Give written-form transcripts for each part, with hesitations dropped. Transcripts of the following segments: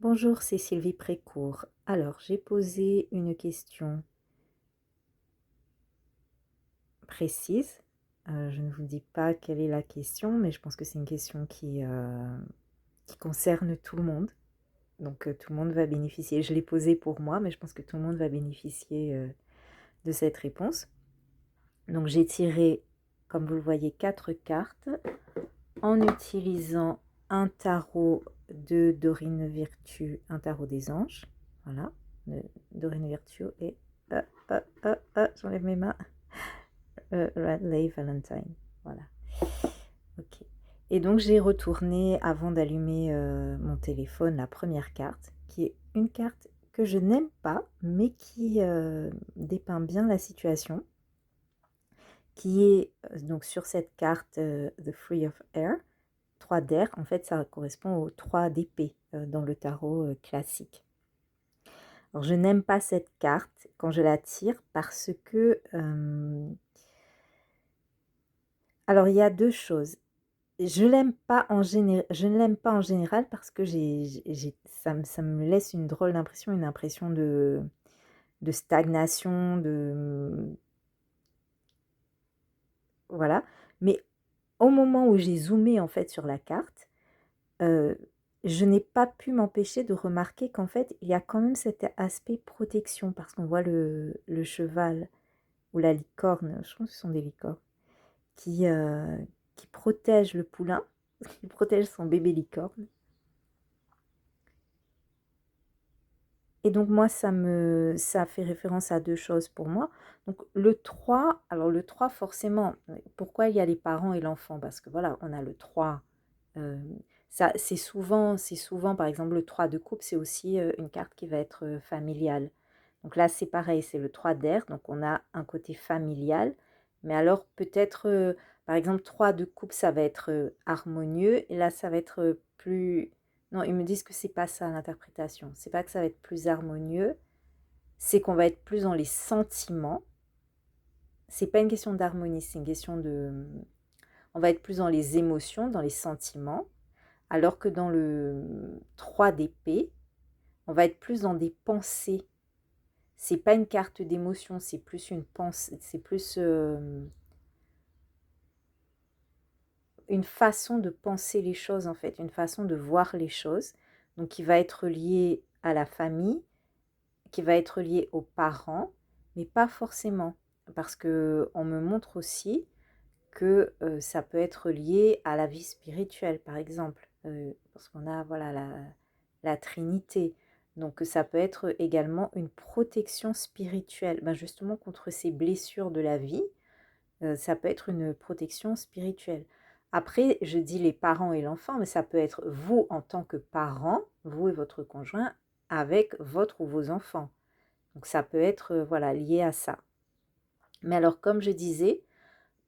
Bonjour, c'est Sylvie Précourt. Alors, j'ai posé une question précise. Je ne vous dis pas quelle est la question, mais je pense que c'est une question qui concerne tout le monde. Donc, tout le monde va bénéficier. Je l'ai posée pour moi, mais je pense que tout le monde va bénéficier de cette réponse. Donc, j'ai tiré, comme vous le voyez, 4 cartes en utilisant un tarot de Dorine Virtue, un tarot des anges. Voilà, Dorine Virtue et j'enlève mes mains. Radley Valentine. Voilà. Ok. Et donc j'ai retourné avant d'allumer mon téléphone la première carte, qui est une carte que je n'aime pas, mais qui dépeint bien la situation, qui est donc sur cette carte The Three of Air, 3 d'air. En fait, ça correspond aux 3 d'épée dans le tarot classique. Alors, je n'aime pas cette carte quand je la tire parce que... alors, il y a deux choses. Je ne l'aime pas en général parce que ça me laisse une drôle d'impression, une impression de stagnation, voilà. Mais au moment où j'ai zoomé en fait sur la carte, je n'ai pas pu m'empêcher de remarquer qu'en fait, il y a quand même cet aspect protection parce qu'on voit le cheval ou la licorne, je pense que ce sont des licornes, qui, euh, qui protège le poulain, qui protège son bébé licorne. Et donc moi, ça fait référence à deux choses pour moi. Donc le 3, alors le 3 forcément, pourquoi il y a les parents et l'enfant? Parce que voilà, on a le 3. euh, ça, c'est souvent, par exemple, le 3 de coupe, c'est aussi une carte qui va être familiale. Donc là, c'est pareil, c'est le 3 d'air, donc on a un côté familial. Mais alors peut-être, par exemple, 3 de coupe, ça va être harmonieux, et là, ça va être plus... Non, ils me disent que c'est pas ça l'interprétation. C'est pas que ça va être plus harmonieux, c'est qu'on va être plus dans les sentiments. C'est pas une question d'harmonie, c'est une question de... On va être plus dans les émotions, dans les sentiments, alors que dans le 3 d'épée, on va être plus dans des pensées. C'est pas une carte d'émotion, c'est plus une pensée, c'est plus une façon de penser les choses en fait, une façon de voir les choses. Donc qui va être liée à la famille, qui va être lié aux parents, mais pas forcément. Parce que on me montre aussi que ça peut être lié à la vie spirituelle, par exemple. Parce qu'on a voilà, la Trinité. Donc ça peut être également une protection spirituelle. Ben justement, contre ces blessures de la vie, ça peut être une protection spirituelle. Après, je dis les parents et l'enfant, mais ça peut être vous en tant que parent, vous et votre conjoint, avec votre ou vos enfants. Donc ça peut être voilà, lié à ça. Mais alors comme je disais,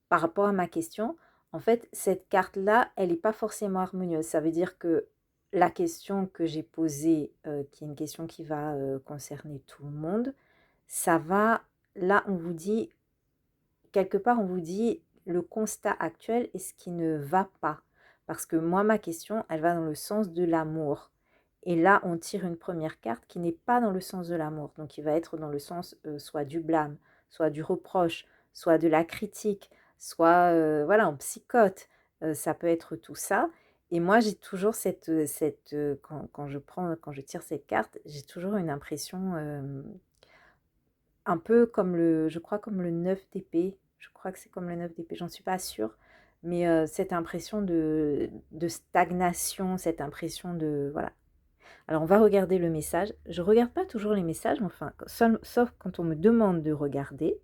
par rapport à ma question, en fait, cette carte-là, elle n'est pas forcément harmonieuse. Ça veut dire que la question que j'ai posée, qui est une question qui va concerner tout le monde, ça va, là, on vous dit, quelque part, on vous dit le constat actuel et ce qui ne va pas. Parce que moi, ma question, elle va dans le sens de l'amour. Et là, on tire une première carte qui n'est pas dans le sens de l'amour. Donc, il va être dans le sens soit du blâme, soit du reproche, soit de la critique, soit, voilà, en psychote. Ça peut être tout ça. Et moi, j'ai toujours quand je tire cette carte, j'ai toujours une impression un peu comme je crois comme le 9 d'épée. Je crois que c'est comme le 9 d'épée, j'en suis pas sûre. Mais cette impression de stagnation, cette impression de... Voilà. Alors, on va regarder le message. Je regarde pas toujours les messages, mais enfin, sauf quand on me demande de regarder.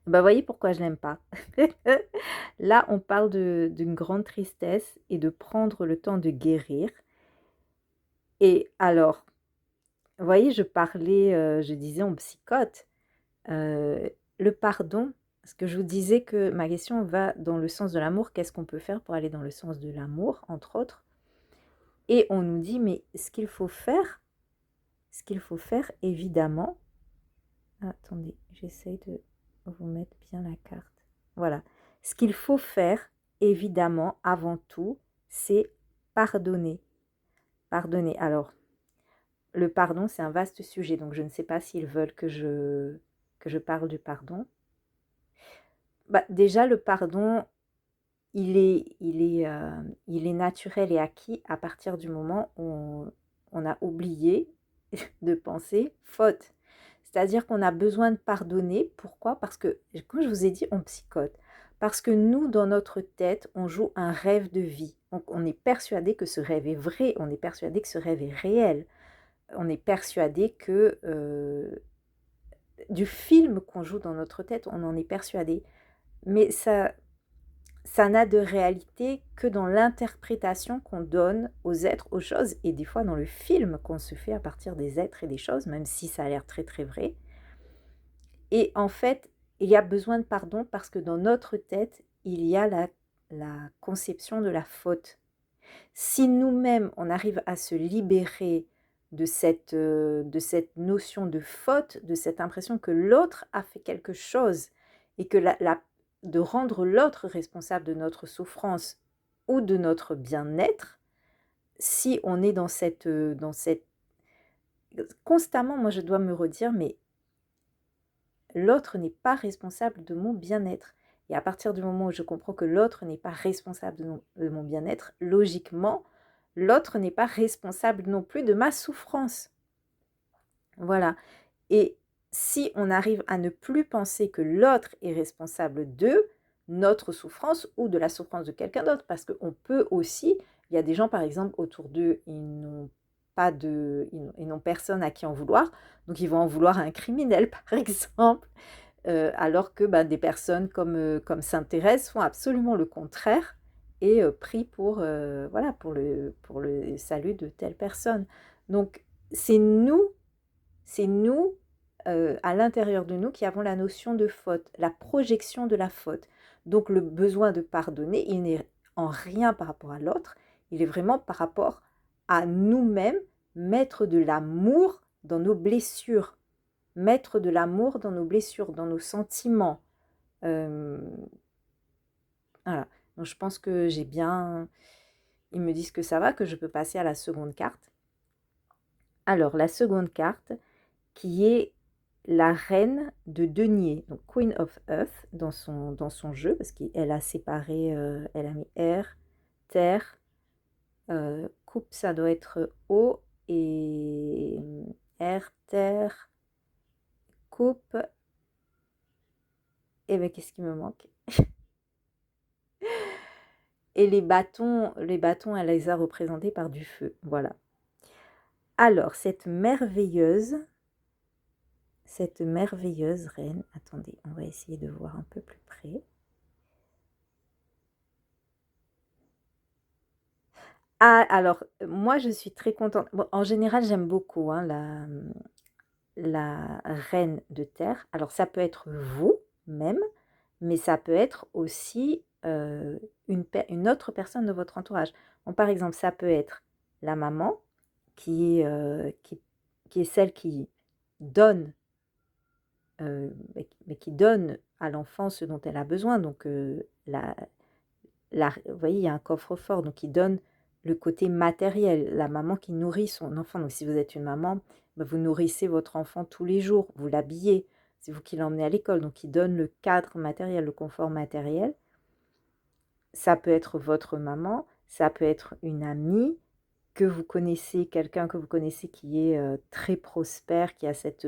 Bah, voyez pourquoi je l'aime pas. Là, on parle d'une grande tristesse et de prendre le temps de guérir. Et alors, vous voyez, je disais en psychote. Le pardon, parce que je vous disais que ma question va dans le sens de l'amour. Qu'est-ce qu'on peut faire pour aller dans le sens de l'amour, entre autres? Et on nous dit, mais ce qu'il faut faire, évidemment... Attendez, j'essaye de vous mettre bien la carte. Voilà. Ce qu'il faut faire, évidemment, avant tout, c'est pardonner. Pardonner. Alors, le pardon, c'est un vaste sujet, donc je ne sais pas s'ils veulent que je parle du pardon. Bah, déjà, le pardon, il est naturel et acquis à partir du moment où on a oublié de penser faute. C'est-à-dire qu'on a besoin de pardonner. Pourquoi? Parce que, comme je vous ai dit, on psychote. Parce que nous, dans notre tête, on joue un rêve de vie. Donc, on est persuadé que ce rêve est vrai, on est persuadé que ce rêve est réel. On est persuadé que du film qu'on joue dans notre tête, on en est persuadé. Mais ça n'a de réalité que dans l'interprétation qu'on donne aux êtres, aux choses, et des fois dans le film qu'on se fait à partir des êtres et des choses, même si ça a l'air très très vrai. Et en fait, il y a besoin de pardon parce que dans notre tête, il y a la conception de la faute. Si nous-mêmes, on arrive à se libérer de cette notion de faute, de cette impression que l'autre a fait quelque chose et que de rendre l'autre responsable de notre souffrance ou de notre bien-être, si on est dans cette... Constamment, moi, je dois me redire, mais l'autre n'est pas responsable de mon bien-être. Et à partir du moment où je comprends que l'autre n'est pas responsable de mon bien-être, logiquement, l'autre n'est pas responsable non plus de ma souffrance. Voilà. Et si on arrive à ne plus penser que l'autre est responsable de notre souffrance ou de la souffrance de quelqu'un d'autre, parce qu'on peut aussi, il y a des gens par exemple autour d'eux, ils n'ont personne à qui en vouloir, donc ils vont en vouloir à un criminel par exemple, alors que des personnes comme Sainte Thérèse font absolument le contraire et prient voilà, pour le salut de telle personne. Donc c'est nous, c'est nous, à l'intérieur de nous, qui avons la notion de faute, la projection de la faute. Donc le besoin de pardonner, il n'est en rien par rapport à l'autre, il est vraiment par rapport à nous-mêmes, mettre de l'amour dans nos blessures, mettre de l'amour dans nos blessures, dans nos sentiments. Voilà. Donc je pense que j'ai bien... Ils me disent que ça va, que je peux passer à la seconde carte. Alors, la seconde carte, qui est la reine de denier, donc Queen of Earth dans son jeu, parce qu'elle a séparé, elle a mis air, terre, coupe, ça doit être eau, et air, terre, coupe, et bien qu'est-ce qui me manque? Et les bâtons, elle les a représentés par du feu, voilà. Alors, cette merveilleuse reine, attendez, on va essayer de voir un peu plus près. Ah, alors, moi, je suis très contente. Bon, en général, j'aime beaucoup hein, la reine de terre. Alors, ça peut être vous même, mais ça peut être aussi une autre personne de votre entourage. Bon, par exemple, ça peut être la maman qui est celle qui donne, mais qui donne à l'enfant ce dont elle a besoin. Donc, vous voyez, il y a un coffre-fort, donc qui donne le côté matériel, la maman qui nourrit son enfant. Donc si vous êtes une maman, vous nourrissez votre enfant tous les jours, vous l'habillez, c'est vous qui l'emmenez à l'école, donc qui donne le cadre matériel, le confort matériel. Ça peut être votre maman, ça peut être une amie que vous connaissez, quelqu'un que vous connaissez qui est très prospère, qui a cette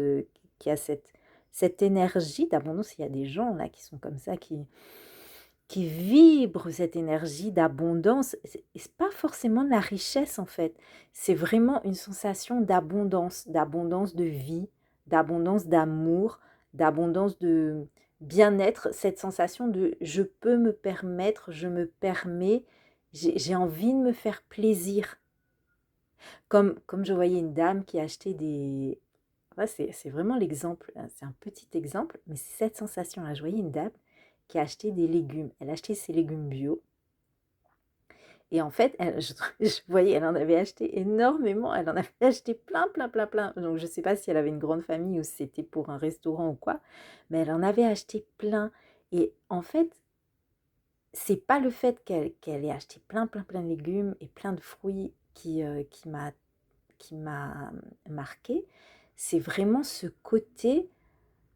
énergie d'abondance. Il y a des gens là qui sont comme ça, qui vibre cette énergie d'abondance. C'est pas forcément de la richesse en fait, c'est vraiment une sensation d'abondance de vie, d'abondance d'amour, d'abondance de bien-être, cette sensation de je peux me permettre, je me permets, j'ai envie de me faire plaisir. Comme je voyais une dame qui achetait des... Ouais, c'est vraiment l'exemple, hein, c'est un petit exemple, mais c'est cette sensation-là. Je voyais une dame qui achetait des légumes. Elle achetait ses légumes bio. Et en fait, je voyais, elle en avait acheté énormément. Elle en avait acheté plein, plein, plein, plein. Donc, je ne sais pas si elle avait une grande famille ou si c'était pour un restaurant ou quoi. Mais elle en avait acheté plein. Et en fait, c'est pas le fait qu'elle ait acheté plein, plein, plein de légumes et plein de fruits qui m'a marqué, c'est vraiment ce côté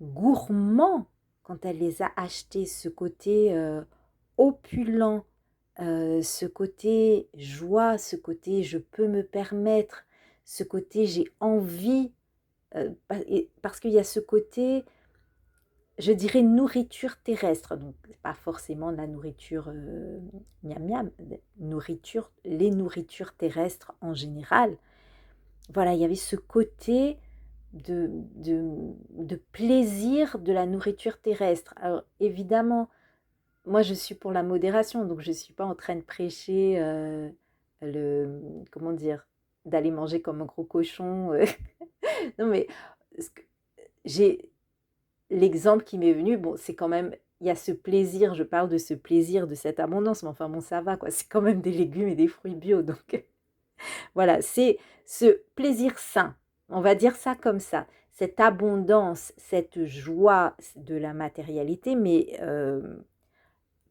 gourmand quand elle les a achetés, ce côté opulent, ce côté joie, ce côté je peux me permettre, ce côté j'ai envie, parce qu'il y a ce côté, je dirais, nourriture terrestre, donc pas forcément de la nourriture miam miam, nourriture, les nourritures terrestres en général. Voilà, il y avait ce côté de plaisir de la nourriture terrestre. Alors évidemment, moi je suis pour la modération, donc je ne suis pas en train de prêcher comment dire, d'aller manger comme un gros cochon. Non mais j'ai l'exemple qui m'est venu, bon, c'est quand même, il y a ce plaisir, je parle de ce plaisir, de cette abondance, mais enfin bon, ça va quoi, c'est quand même des légumes et des fruits bio, donc voilà, c'est ce plaisir sain, on va dire ça comme ça, cette abondance, cette joie de la matérialité, mais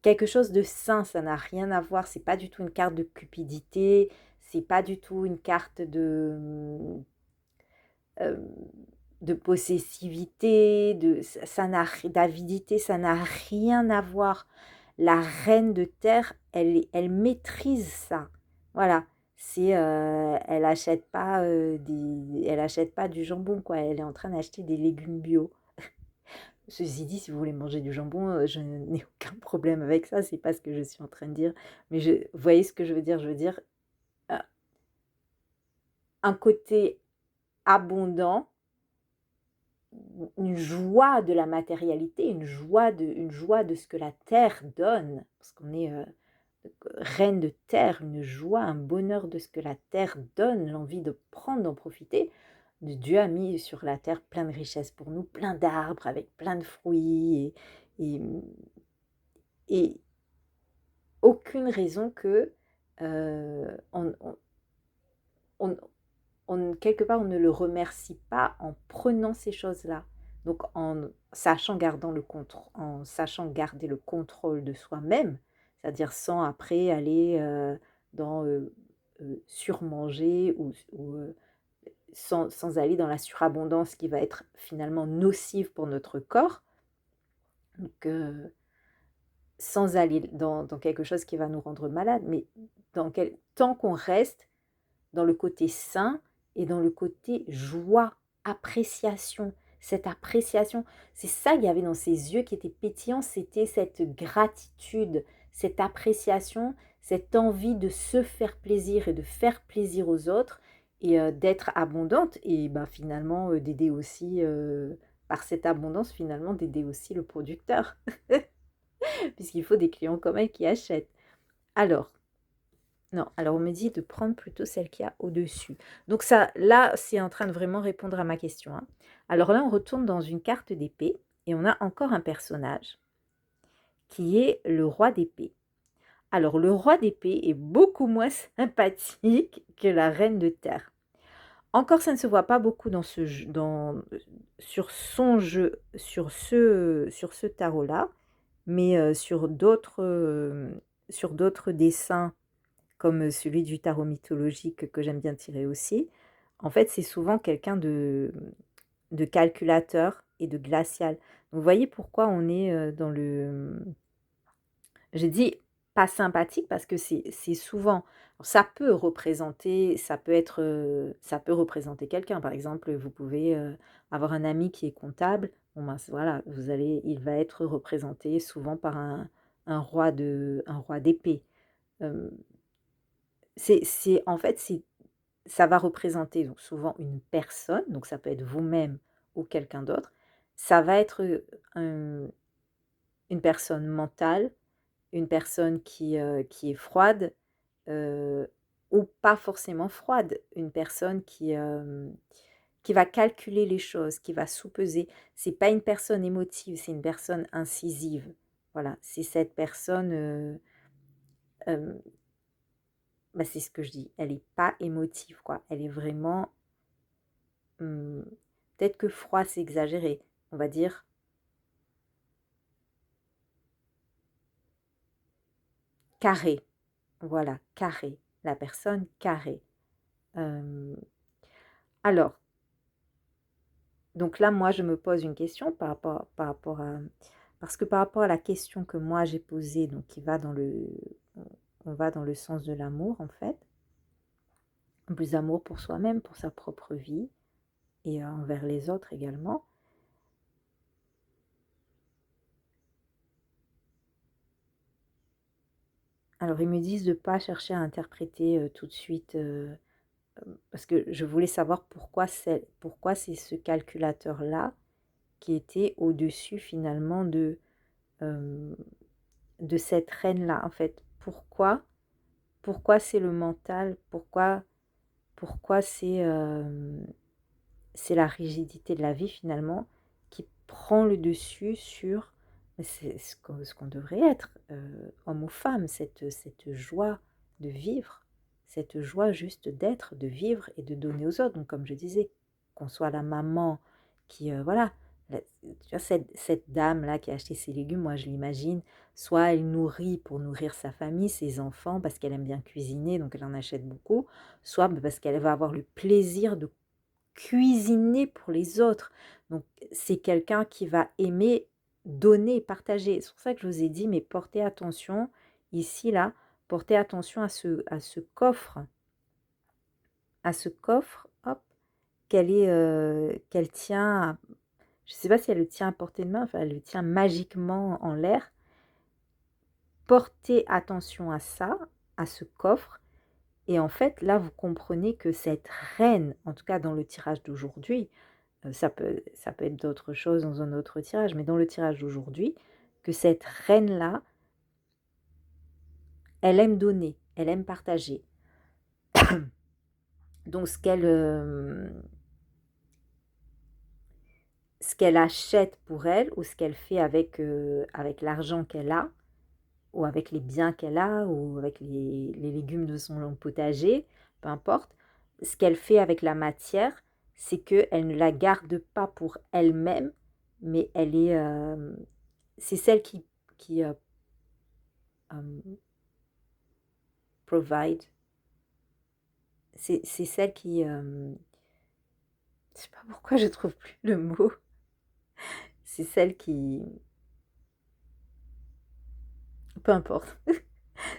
quelque chose de sain, ça n'a rien à voir, c'est pas du tout une carte de cupidité, c'est pas du tout une carte euh, de possessivité, d'avidité, ça n'a rien à voir. La reine de terre, elle maîtrise ça. Voilà, elle achète pas du jambon quoi. Elle est en train d'acheter des légumes bio. Ceci dit, si vous voulez manger du jambon, je n'ai aucun problème avec ça. C'est pas ce que je suis en train de dire. Mais vous voyez ce que je veux dire? Je veux dire euh, un côté abondant, une joie de la matérialité, une joie de ce que la terre donne, parce qu'on est reine de terre, une joie, un bonheur de ce que la terre donne, l'envie de prendre, d'en profiter. Dieu a mis sur la terre plein de richesses pour nous, plein d'arbres avec plein de fruits et, et aucune raison que on, quelque part, on ne le remercie pas en prenant ces choses-là. Donc, en sachant, en sachant garder le contrôle de soi-même, c'est-à-dire sans après aller dans surmanger ou sans aller dans la surabondance qui va être finalement nocive pour notre corps. Donc, sans aller dans quelque chose qui va nous rendre malade, mais tant qu'on reste dans le côté sain et dans le côté joie, appréciation. Cette appréciation, c'est ça qu'il y avait dans ses yeux qui étaient pétillants, c'était cette gratitude, cette appréciation, cette envie de se faire plaisir et de faire plaisir aux autres et d'être abondante et ben, finalement d'aider aussi, par cette abondance, finalement d'aider aussi le producteur, puisqu'il faut des clients comme elle qui achètent. Alors, non, alors on me dit de prendre plutôt celle qui a au-dessus. Donc ça, là, c'est en train de vraiment répondre à ma question, hein. Alors là, on retourne dans une carte d'épée et on a encore un personnage qui est le roi d'épée. Alors le roi d'épée est beaucoup moins sympathique que la reine de terre. Encore, ça ne se voit pas beaucoup dans ce jeu, sur son jeu, sur ce tarot-là, mais sur d'autres dessins comme celui du tarot mythologique que j'aime bien tirer aussi, en fait, c'est souvent quelqu'un de calculateur et de glacial. Donc, vous voyez pourquoi on est dans le... J'ai dit pas sympathique parce que c'est souvent... ça peut représenter quelqu'un. Par exemple, vous pouvez avoir un ami qui est comptable. Bon, ben, voilà, il va être représenté souvent par un roi d'épée. Euh, en fait, ça va représenter donc souvent une personne, donc ça peut être vous-même ou quelqu'un d'autre. Ça va être une personne mentale, une personne qui est froide, euh, ou pas forcément froide, une personne qui va calculer les choses, qui va sous-peser. C'est pas une personne émotive, c'est une personne incisive. Voilà, c'est cette personne. Euh, Bah, c'est ce que je dis, elle est pas émotive, quoi. Elle est vraiment, mmh, peut-être que froid, c'est exagéré. On va dire carré. Voilà, carré. La personne carrée. Alors, donc là, moi, je me pose une question parce que par rapport à la question que moi j'ai posée, donc qui va on va dans le sens de l'amour en fait, plus d'amour pour soi-même, pour sa propre vie et envers les autres également. Alors ils me disent de ne pas chercher à interpréter tout de suite, parce que je voulais savoir pourquoi c'est ce calculateur-là qui était au-dessus finalement de cette reine-là. En fait, pourquoi c'est le mental, pourquoi c'est la rigidité de la vie finalement qui prend le dessus sur c'est ce qu'on devrait être, homme ou femme, cette joie de vivre, cette joie juste d'être, de vivre et de donner aux autres. Donc comme je disais, qu'on soit la maman qui, voilà, tu vois, cette dame-là qui a acheté ses légumes, moi je l'imagine, soit elle nourrit pour nourrir sa famille, ses enfants, parce qu'elle aime bien cuisiner, donc elle en achète beaucoup, soit parce qu'elle va avoir le plaisir de cuisiner pour les autres. Donc, c'est quelqu'un qui va aimer donner, partager. C'est pour ça que je vous ai dit, mais portez attention, ici, là, portez attention à ce coffre, hop, qu'elle tient, je ne sais pas si elle le tient à portée de main, enfin, elle le tient magiquement en l'air. Portez attention à ça, à ce coffre. Et en fait, là, vous comprenez que cette reine, en tout cas dans le tirage d'aujourd'hui, ça peut être d'autres choses dans un autre tirage, mais dans le tirage d'aujourd'hui, que cette reine-là, elle aime donner, elle aime partager. Donc ce qu'elle achète pour elle ou ce qu'elle fait avec l'argent qu'elle a, ou avec les biens qu'elle a, ou avec les légumes de son potager, peu importe, ce qu'elle fait avec la matière, c'est qu'elle ne la garde pas pour elle-même, mais c'est celle qui provide. C'est celle qui... je sais pas pourquoi je trouve plus le mot. C'est celle qui... Peu importe.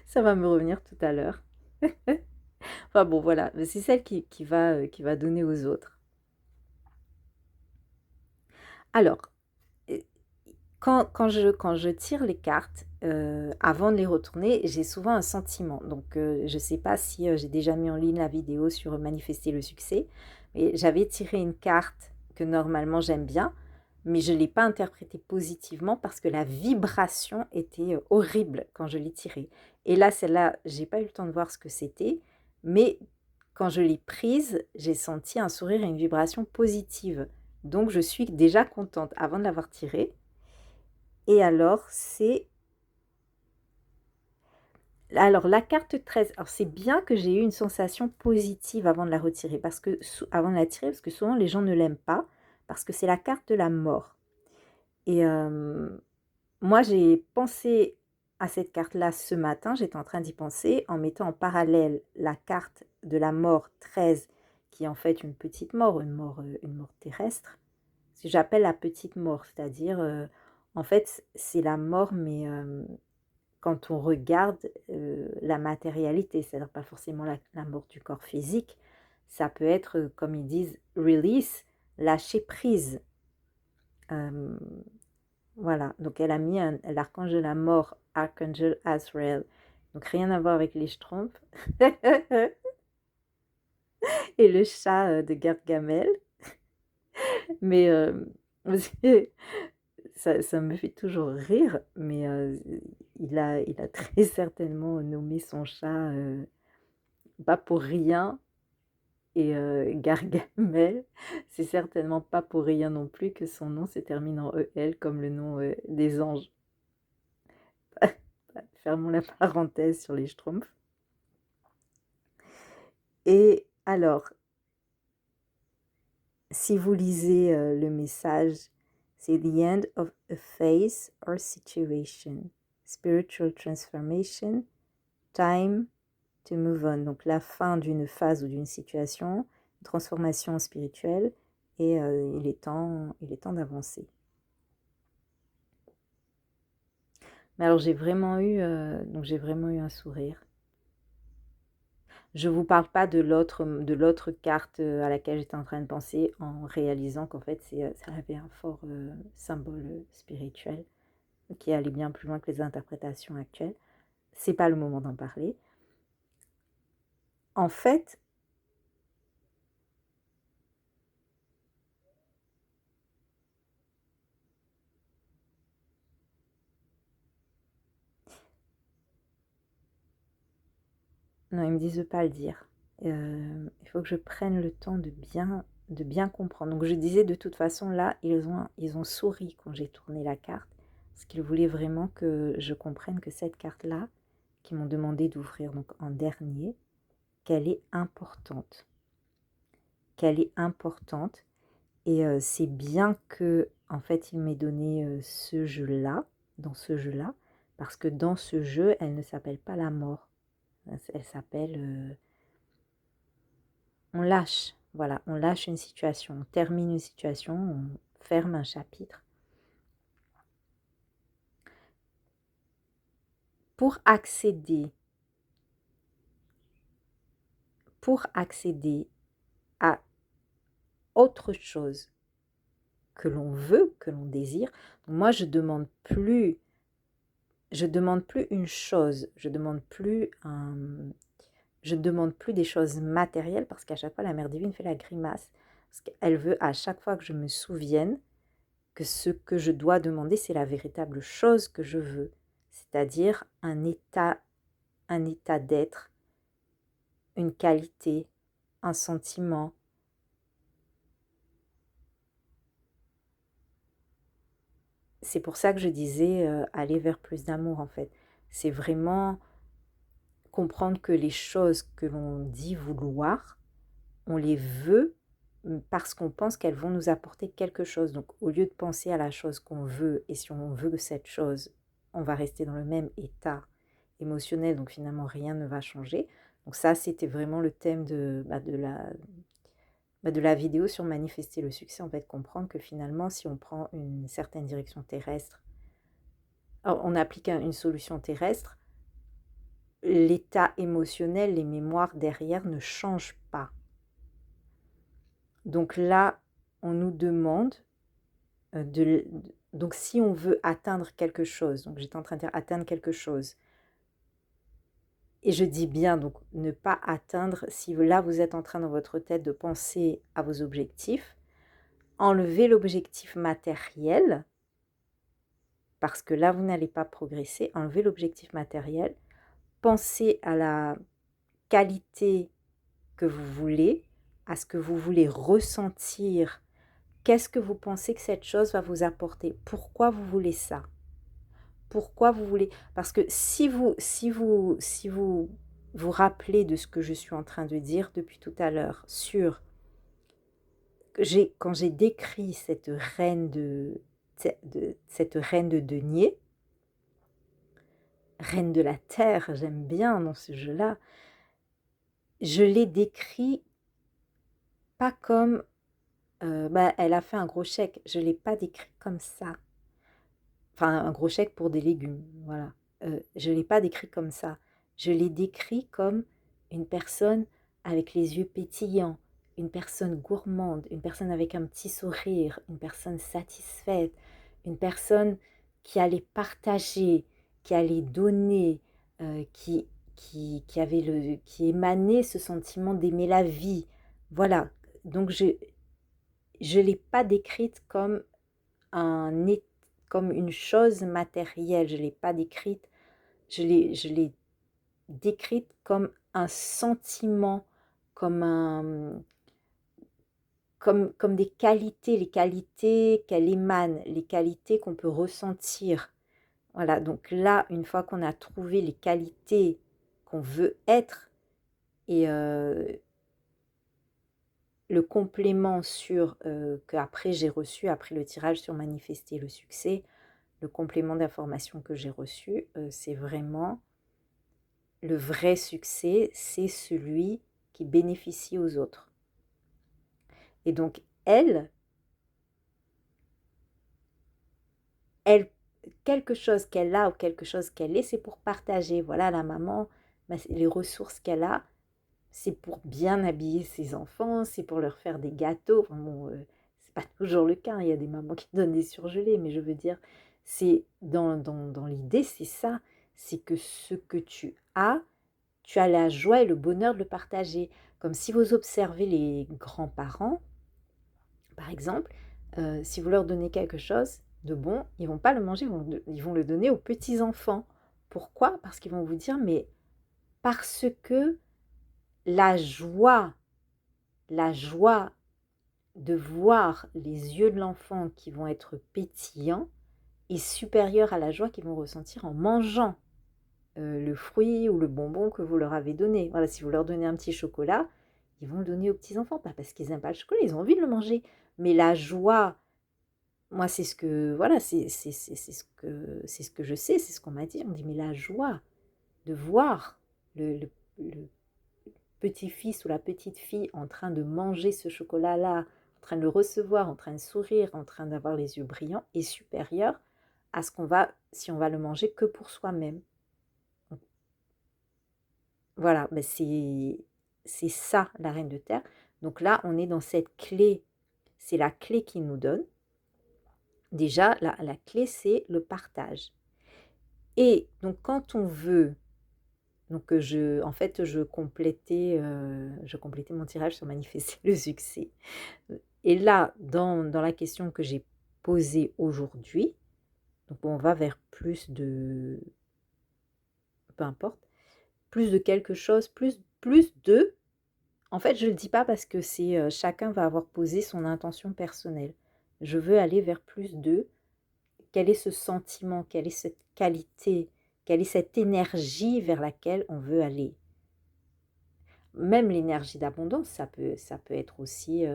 Ça va me revenir tout à l'heure. Enfin bon, voilà. C'est celle qui va donner aux autres. Alors, quand je tire les cartes, avant de les retourner, j'ai souvent un sentiment. Donc, je ne sais pas si j'ai déjà mis en ligne la vidéo sur manifester le succès, mais j'avais tiré une carte que normalement j'aime bien, mais je ne l'ai pas interprétée positivement parce que la vibration était horrible quand je l'ai tirée. Et là, celle-là, je n'ai pas eu le temps de voir ce que c'était, mais quand je l'ai prise, j'ai senti un sourire et une vibration positive. Donc, je suis déjà contente avant de l'avoir tirée. Et alors, Alors, la carte 13, alors c'est bien que j'ai eu une sensation positive avant de la retirer, avant de la tirer, parce que souvent les gens ne l'aiment pas, parce que c'est la carte de la mort. Et moi, j'ai pensé à cette carte-là ce matin, j'étais en train d'y penser, en mettant en parallèle la carte de la mort 13, qui est en fait une petite mort, une mort terrestre. Ce que j'appelle la petite mort, c'est-à-dire, en fait, c'est la mort, mais quand on regarde la matérialité, c'est-à-dire pas forcément la mort du corps physique, ça peut être, comme ils disent, release, lâcher prise. Euh, voilà, donc elle a mis l'archange de la mort, Archangel Azrael. Donc rien à voir avec les Schtroumpfs et le chat de Gargamel. Mais ça me fait toujours rire, mais il a très certainement nommé son chat pas pour rien. Et Gargamel, c'est certainement pas pour rien non plus que son nom se termine en EL comme le nom des anges. Fermons la parenthèse sur les Schtroumpfs. Et alors, si vous lisez le message, c'est The End of a Phase or Situation, Spiritual Transformation, Time to move on. Donc la fin d'une phase ou d'une situation, une transformation spirituelle, et il est temps d'avancer. Mais alors j'ai vraiment eu un sourire. Je ne vous parle pas de l'autre carte à laquelle j'étais en train de penser, en réalisant qu'en fait ça avait un fort symbole spirituel qui allait bien plus loin que les interprétations actuelles. C'est pas le moment d'en parler. En fait, non, ils me disent de pas le dire. Il faut que je prenne le temps de bien comprendre. Donc je disais, de toute façon, là, ils ont souri quand j'ai tourné la carte, parce qu'ils voulaient vraiment que je comprenne que cette carte-là, qu'ils m'ont demandé d'ouvrir donc en dernier, qu'elle est importante. Qu'elle est importante. Et c'est bien que, en fait, il m'ait donné ce jeu-là, dans ce jeu-là, parce que dans ce jeu, elle ne s'appelle pas la mort. Elle s'appelle... on lâche, voilà, on lâche une situation, on termine une situation, on ferme un chapitre. Pour accéder à autre chose que l'on veut, que l'on désire, moi je demande plus une chose, je demande plus des choses matérielles, parce qu'à chaque fois la Mère Divine fait la grimace, parce qu'elle veut à chaque fois que je me souvienne que ce que je dois demander, c'est la véritable chose que je veux, c'est-à-dire un état d'être, une qualité, un sentiment. C'est pour ça que je disais aller vers plus d'amour en fait. C'est vraiment comprendre que les choses que l'on dit vouloir, on les veut parce qu'on pense qu'elles vont nous apporter quelque chose. Donc au lieu de penser à la chose qu'on veut, et si on veut cette chose, on va rester dans le même état émotionnel, donc finalement rien ne va changer. Donc ça, c'était vraiment le thème de la vidéo sur manifester le succès, en fait, comprendre que finalement, si on prend une certaine direction terrestre, on applique une solution terrestre, l'état émotionnel, les mémoires derrière ne changent pas. Donc là, on nous demande donc si on veut atteindre quelque chose, donc j'étais en train de dire atteindre quelque chose, et je dis bien donc ne pas atteindre, si là vous êtes en train dans votre tête de penser à vos objectifs, enlevez l'objectif matériel, parce que là vous n'allez pas progresser, enlevez l'objectif matériel, pensez à la qualité que vous voulez, à ce que vous voulez ressentir. Qu'est-ce que vous pensez que cette chose va vous apporter? Pourquoi vous voulez ça? Pourquoi vous voulez? Parce que si vous vous rappelez de ce que je suis en train de dire depuis tout à l'heure sur quand j'ai décrit cette reine de denier, reine de la terre, j'aime bien dans ce jeu-là, je l'ai décrit pas comme elle a fait un gros chèque, je ne l'ai pas décrit comme ça. Enfin, un gros chèque pour des légumes, voilà. Je ne l'ai pas décrit comme ça. Je l'ai décrit comme une personne avec les yeux pétillants, une personne gourmande, une personne avec un petit sourire, une personne satisfaite, une personne qui allait partager, qui allait donner, qui qui émanait ce sentiment d'aimer la vie. Voilà. Donc je ne l'ai pas décrite comme comme une chose matérielle. Je ne l'ai pas décrite, je l'ai décrite comme un sentiment, comme des qualités, les qualités qu'elle émane, les qualités qu'on peut ressentir. Voilà, donc là, une fois qu'on a trouvé les qualités qu'on veut être, et le complément qu'après j'ai reçu, après le tirage sur manifester le succès, le complément d'information que j'ai reçu, c'est vraiment le vrai succès, c'est celui qui bénéficie aux autres. Et donc, elle, quelque chose qu'elle a ou quelque chose qu'elle est, c'est pour partager. Voilà, la maman, les ressources qu'elle a, c'est pour bien habiller ses enfants, c'est pour leur faire des gâteaux. Enfin bon, c'est pas toujours le cas, hein. Il y a des mamans qui donnent des surgelés, mais je veux dire, c'est dans l'idée, c'est ça. C'est que ce que tu as la joie et le bonheur de le partager. Comme si vous observez les grands-parents, par exemple, si vous leur donnez quelque chose de bon, ils vont pas le manger, ils vont le donner aux petits-enfants. Pourquoi? Parce qu'ils vont vous dire, mais parce que la joie, la joie de voir les yeux de l'enfant qui vont être pétillants est supérieure à la joie qu'ils vont ressentir en mangeant le fruit ou le bonbon que vous leur avez donné. Voilà, si vous leur donnez un petit chocolat, ils vont le donner aux petits-enfants, pas parce qu'ils n'aiment pas le chocolat, ils ont envie de le manger. Mais la joie, moi, c'est ce que, voilà, c'est ce que je sais, c'est ce qu'on m'a dit. On dit, mais la joie de voir le petit-fils ou la petite-fille en train de manger ce chocolat-là, en train de le recevoir, en train de sourire, en train d'avoir les yeux brillants, est supérieur à ce qu'on va, si on va le manger que pour soi-même. Voilà, ben c'est ça la reine de terre. Donc là, on est dans cette clé, c'est la clé qu'il nous donne. Déjà, la clé, c'est le partage. Et donc, quand on veut, donc en fait, je complétais mon tirage sur manifester le succès. Et là, dans la question que j'ai posée aujourd'hui, donc on va vers plus de, peu importe, plus de quelque chose, plus de, en fait, je ne le dis pas parce que c'est chacun va avoir posé son intention personnelle. Je veux aller vers plus de, quel est ce sentiment, quelle est cette qualité, quelle est cette énergie vers laquelle on veut aller. Même l'énergie d'abondance, ça peut être aussi,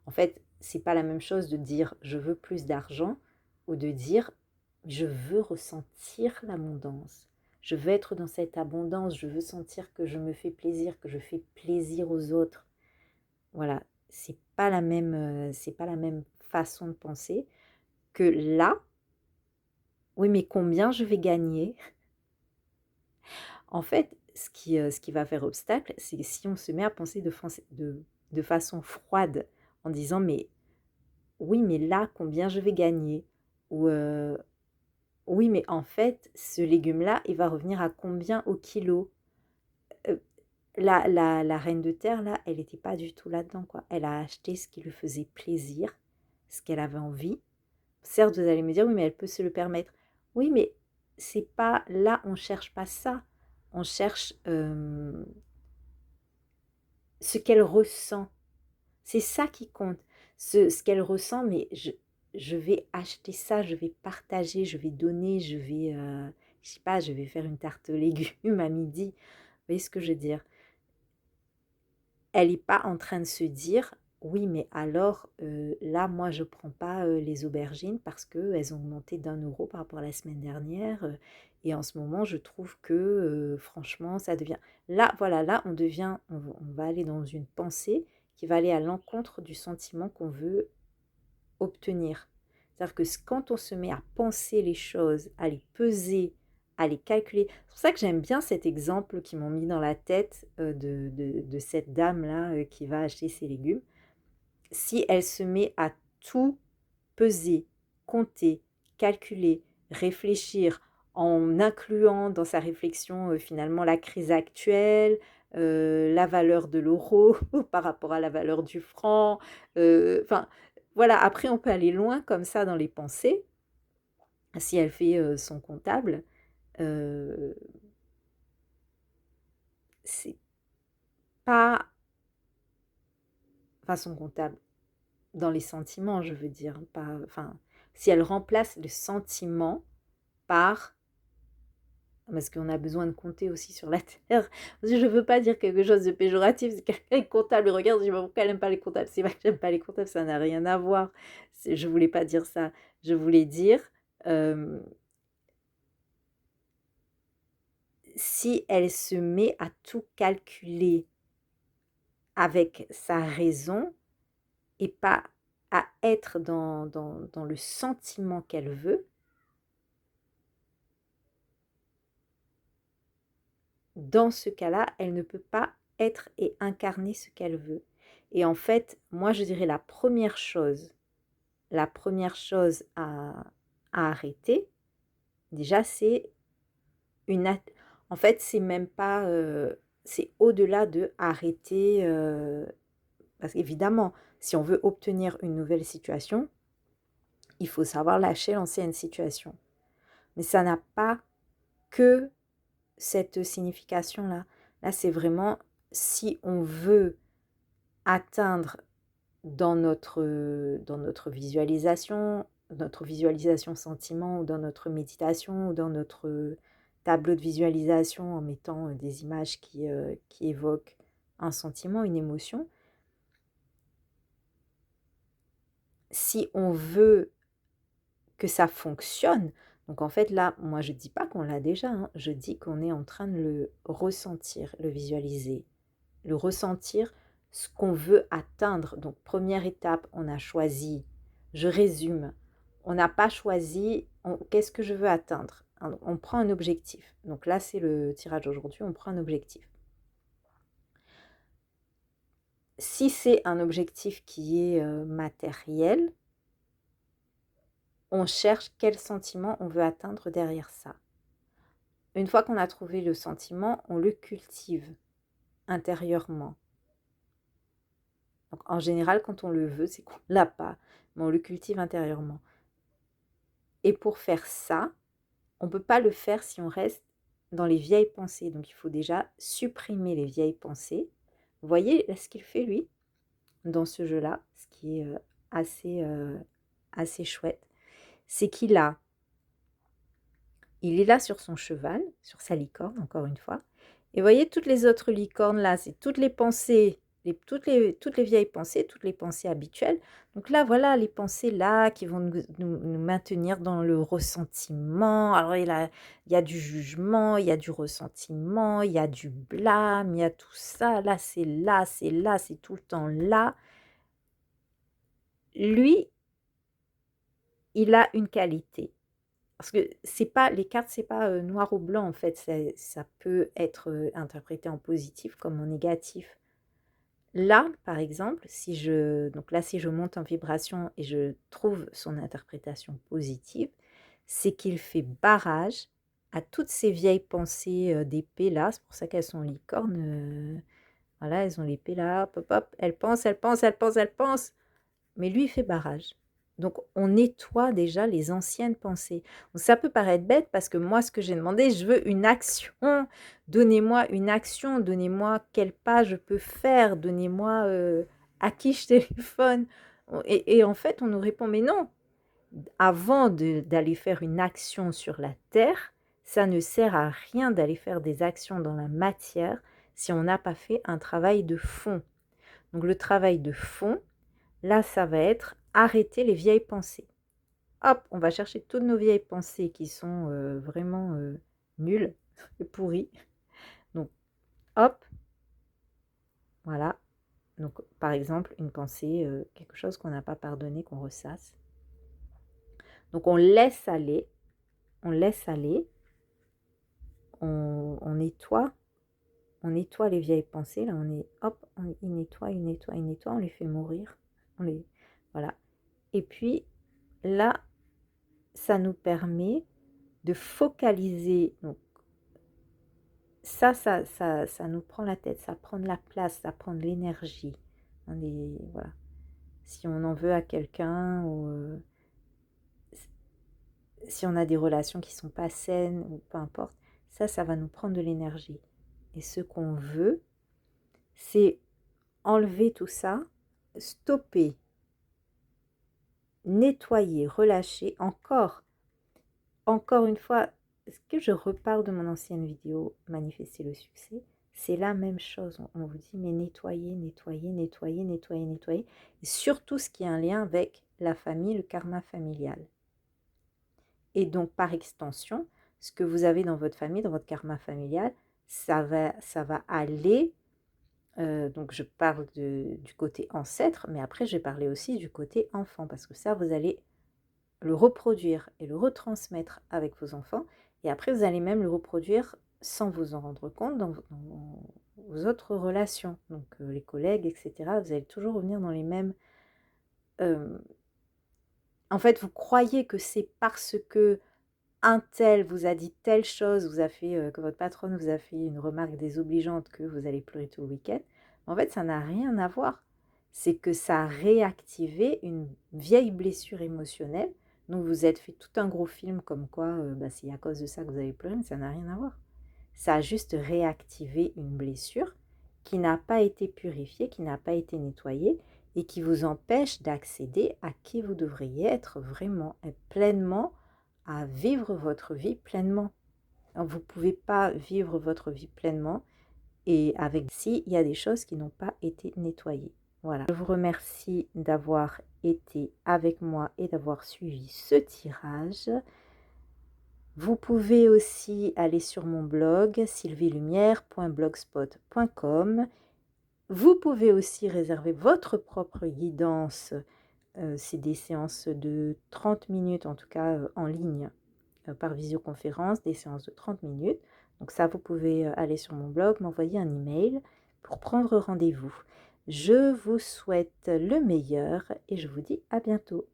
en fait, c'est pas la même chose de dire je veux plus d'argent ou de dire je veux ressentir l'abondance. Je veux être dans cette abondance, je veux sentir que je me fais plaisir, que je fais plaisir aux autres. Voilà, c'est pas la même façon de penser que là. Oui, mais combien je vais gagner? En fait, ce qui va faire obstacle, c'est si on se met à penser de façon froide en disant mais oui, mais là, combien je vais gagner? Ou oui, mais en fait, ce légume-là, il va revenir à combien au kilo? Euh, la reine de terre, là, elle n'était pas du tout là-dedans, quoi. Elle a acheté ce qui lui faisait plaisir, ce qu'elle avait envie. Certes, vous allez me dire, oui, mais elle peut se le permettre. Oui, mais c'est pas là, on cherche pas ça. On cherche ce qu'elle ressent. C'est ça qui compte. Ce qu'elle ressent, mais je vais acheter ça, je vais partager, je vais donner, je sais pas, je vais faire une tarte aux légumes à midi. Vous voyez ce que je veux dire? Elle n'est pas en train de se dire, oui, mais alors là, moi, je ne prends pas les aubergines parce qu'elles ont augmenté d'1 € par rapport à la semaine dernière. Et en ce moment, je trouve que franchement, ça devient... Là, voilà, là, on va aller dans une pensée qui va aller à l'encontre du sentiment qu'on veut obtenir. C'est-à-dire que quand on se met à penser les choses, à les peser, à les calculer, c'est pour ça que j'aime bien cet exemple qu'ils m'ont mis dans la tête de cette dame-là qui va acheter ses légumes. Si elle se met à tout peser, compter, calculer, réfléchir, en incluant dans sa réflexion finalement la crise actuelle, la valeur de l'euro par rapport à la valeur du franc, enfin voilà, après on peut aller loin comme ça dans les pensées, si elle fait son comptable, c'est pas, enfin son comptable, dans les sentiments je veux dire, pas, enfin, si elle remplace le sentiment par, parce qu'on a besoin de compter aussi sur la terre. Parce que je ne veux pas dire quelque chose de péjoratif. Si quelqu'un est comptable, regarde, je dis pourquoi elle n'aime pas les comptables. C'est pas que j'aime pas les comptables, ça n'a rien à voir. Je voulais pas dire ça. Je voulais dire, euh, si elle se met à tout calculer avec sa raison et pas à être dans le sentiment qu'elle veut, dans ce cas-là, elle ne peut pas être et incarner ce qu'elle veut. Et en fait, moi, je dirais la première chose à arrêter, déjà, c'est une... En fait, c'est même pas... c'est au-delà de arrêter... parce qu'évidemment, si on veut obtenir une nouvelle situation, il faut savoir lâcher l'ancienne situation. Mais ça n'a pas que cette signification-là. Là, c'est vraiment si on veut atteindre dans notre visualisation sentiment, ou dans notre méditation, ou dans notre tableau de visualisation en mettant des images qui évoquent un sentiment, une émotion. Si on veut que ça fonctionne, donc en fait là, moi je ne dis pas qu'on l'a déjà, hein, je dis qu'on est en train de le ressentir, le visualiser, le ressentir, ce qu'on veut atteindre. Donc première étape, on a choisi, je résume, on n'a pas choisi qu'est-ce que je veux atteindre. On prend un objectif. Donc là, c'est le tirage d'aujourd'hui, on prend un objectif. Si c'est un objectif qui est matériel, on cherche quel sentiment on veut atteindre derrière ça. Une fois qu'on a trouvé le sentiment, on le cultive intérieurement. Donc, en général, quand on le veut, c'est qu'on ne l'a pas, mais on le cultive intérieurement. Et pour faire ça, on ne peut pas le faire si on reste dans les vieilles pensées. Donc, il faut déjà supprimer les vieilles pensées. Vous voyez ce qu'il fait, lui, dans ce jeu-là, ce qui est assez chouette, c'est qu'il il est là sur son cheval, sur sa licorne, encore une fois. Et vous voyez, toutes les autres licornes là, c'est toutes les pensées, toutes les vieilles pensées, toutes les pensées habituelles. Donc là, voilà, les pensées là qui vont nous maintenir dans le ressentiment. Alors il y a du jugement, il y a du ressentiment, il y a du blâme, il y a tout ça. Là, c'est tout le temps là. Lui, il a une qualité. Parce que c'est pas, les cartes, c'est pas noir ou blanc en fait, ça peut être interprété en positif comme en négatif. Là, par exemple, donc là, si je monte en vibration et je trouve son interprétation positive, c'est qu'il fait barrage à toutes ces vieilles pensées d'épée là, c'est pour ça qu'elles sont licornes, voilà, elles ont l'épée là, hop, hop, hop, elles pensent, mais lui, il fait barrage. Donc, on nettoie déjà les anciennes pensées. Donc, ça peut paraître bête parce que moi, ce que j'ai demandé, je veux une action. Donnez-moi une action, donnez-moi quel pas je peux faire, donnez-moi à qui je téléphone. Et en fait, on nous répond, mais non, avant d'aller faire une action sur la terre, ça ne sert à rien d'aller faire des actions dans la matière si on n'a pas fait un travail de fond. Donc, le travail de fond, là, ça va être arrêter les vieilles pensées. Hop, on va chercher toutes nos vieilles pensées qui sont vraiment nulles et pourries. Donc, hop, voilà. Donc, par exemple, une pensée, quelque chose qu'on n'a pas pardonné, qu'on ressasse. Donc, on laisse aller, on nettoie, on nettoie les vieilles pensées. Là, il nettoie, on les fait mourir. Voilà. Et puis, là, ça nous permet de focaliser. Donc, ça nous prend la tête, ça prend de la place, ça prend de l'énergie. Voilà. Si on en veut à quelqu'un, ou si on a des relations qui ne sont pas saines, ou peu importe, ça va nous prendre de l'énergie. Et ce qu'on veut, c'est enlever tout ça, stopper, nettoyer, relâcher, encore une fois, est-ce que je reparle de mon ancienne vidéo, manifester le succès? C'est la même chose. On vous dit, mais nettoyer. Et surtout, ce qui a un lien avec la famille, le karma familial. Et donc, par extension, ce que vous avez dans votre famille, dans votre karma familial, ça va aller. Donc je parle du côté ancêtre, mais après je vais parler aussi du côté enfant, parce que ça, vous allez le reproduire et le retransmettre avec vos enfants. Et après, vous allez même le reproduire sans vous en rendre compte dans vos autres relations. Donc les collègues, etc. Vous allez toujours revenir dans les mêmes... en fait, vous croyez que c'est parce que un tel vous a dit telle chose, vous a fait, que votre patronne vous a fait une remarque désobligeante, que vous allez pleurer tout le week-end. En fait, ça n'a rien à voir. C'est que ça a réactivé une vieille blessure émotionnelle. Donc vous êtes fait tout un gros film comme quoi c'est à cause de ça que vous avez pleuré, mais ça n'a rien à voir. Ça a juste réactivé une blessure qui n'a pas été purifiée, qui n'a pas été nettoyée et qui vous empêche d'accéder à qui vous devriez être vraiment, et pleinement, à vivre votre vie pleinement. Vous ne pouvez pas vivre votre vie pleinement et avec si il y a des choses qui n'ont pas été nettoyées. Voilà. Je vous remercie d'avoir été avec moi et d'avoir suivi ce tirage. Vous pouvez aussi aller sur mon blog sylvielumière.blogspot.com. Vous pouvez aussi réserver votre propre guidance. C'est des séances de 30 minutes, en tout cas en ligne, par visioconférence, des séances de 30 minutes. Donc ça, vous pouvez aller sur mon blog, m'envoyer un email pour prendre rendez-vous. Je vous souhaite le meilleur et je vous dis à bientôt.